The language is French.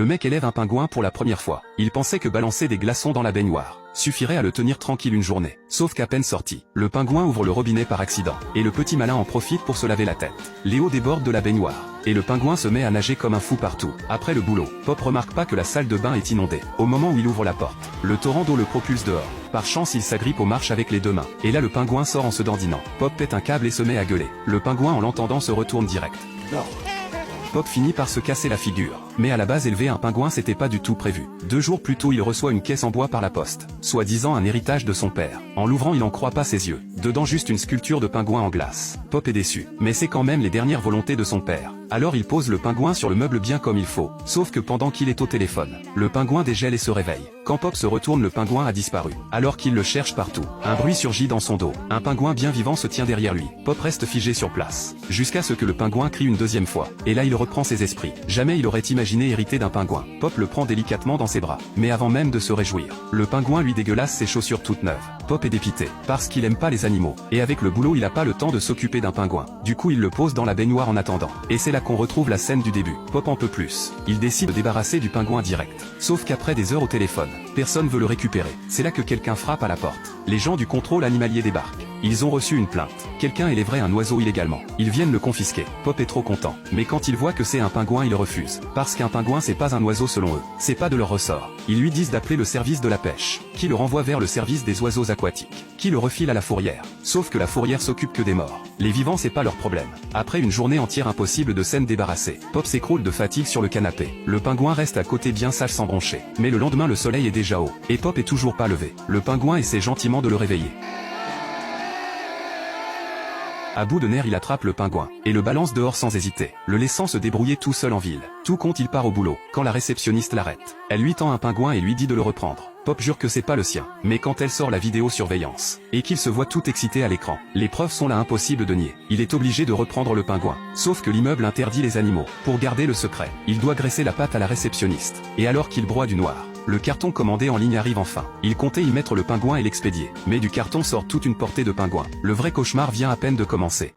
Le mec élève un pingouin pour la première fois. Il pensait que balancer des glaçons dans la baignoire suffirait à le tenir tranquille une journée. Sauf qu'à peine sorti, le pingouin ouvre le robinet par accident. Et le petit malin en profite pour se laver la tête. Léo déborde de la baignoire. Et le pingouin se met à nager comme un fou partout. Après le boulot, Pop remarque pas que la salle de bain est inondée. Au moment où il ouvre la porte, le torrent d'eau le propulse dehors. Par chance, il s'agrippe aux marches avec les deux mains. Et là le pingouin sort en se dandinant. Pop pète un câble et se met à gueuler. Le pingouin en l'entendant se retourne direct. Non. Pop finit par se casser la figure. Mais à la base élever un pingouin c'était pas du tout prévu. 2 jours plus tôt il reçoit une caisse en bois par la poste, soi-disant un héritage de son père. En l'ouvrant il n'en croit pas ses yeux. Dedans juste une sculpture de pingouin en glace. Pop est déçu. Mais c'est quand même les dernières volontés de son père. Alors il pose le pingouin sur le meuble bien comme il faut. Sauf que pendant qu'il est au téléphone, le pingouin dégèle et se réveille. Quand Pop se retourne le pingouin a disparu. Alors qu'il le cherche partout, un bruit surgit dans son dos. Un pingouin bien vivant se tient derrière lui. Pop reste figé sur place. Jusqu'à ce que le pingouin crie une deuxième fois. Et là il reprend ses esprits. Jamais il aurait imaginé hériter d'un pingouin. Pop le prend délicatement dans ses bras. Mais avant même de se réjouir, le pingouin lui dégueulasse ses chaussures toutes neuves. Pop est dépité, parce qu'il aime pas les animaux. Et avec le boulot il a pas le temps de s'occuper d'un pingouin. Du coup il le pose dans la baignoire en attendant. Et c'est là qu'on retrouve la scène du début. Pop en peut plus. Il décide de débarrasser du pingouin direct. Sauf qu'après des heures au téléphone, personne veut le récupérer. C'est là que quelqu'un frappe à la porte. Les gens du contrôle animalier débarquent. Ils ont reçu une plainte. Quelqu'un élèverait un oiseau illégalement. Ils viennent le confisquer. Pop est trop content. Mais quand il voit que c'est un pingouin il refuse. Parce qu'un pingouin c'est pas un oiseau selon eux. C'est pas de leur ressort. Ils lui disent d'appeler le service de la pêche, qui le renvoie vers le service des oiseaux aquatiques, qui le refile à la fourrière. Sauf que la fourrière s'occupe que des morts. Les vivants c'est pas leur problème. Après une journée entière impossible de s'en débarrasser, Pop s'écroule de fatigue sur le canapé. Le pingouin reste à côté bien sage sans broncher. Mais le lendemain le soleil est déjà haut. Et Pop est toujours pas levé. Le pingouin essaie gentiment de le réveiller. À bout de nerfs il attrape le pingouin, et le balance dehors sans hésiter, le laissant se débrouiller tout seul en ville. Tout compte il part au boulot, quand la réceptionniste l'arrête. Elle lui tend un pingouin et lui dit de le reprendre. Pop jure que c'est pas le sien, mais quand elle sort la vidéosurveillance, et qu'il se voit tout excité à l'écran, les preuves sont là impossible de nier. Il est obligé de reprendre le pingouin. Sauf que l'immeuble interdit les animaux. Pour garder le secret, il doit graisser la patte à la réceptionniste. Et alors qu'il broie du noir, le carton commandé en ligne arrive enfin. Il comptait y mettre le pingouin et l'expédier. Mais du carton sort toute une portée de pingouins. Le vrai cauchemar vient à peine de commencer.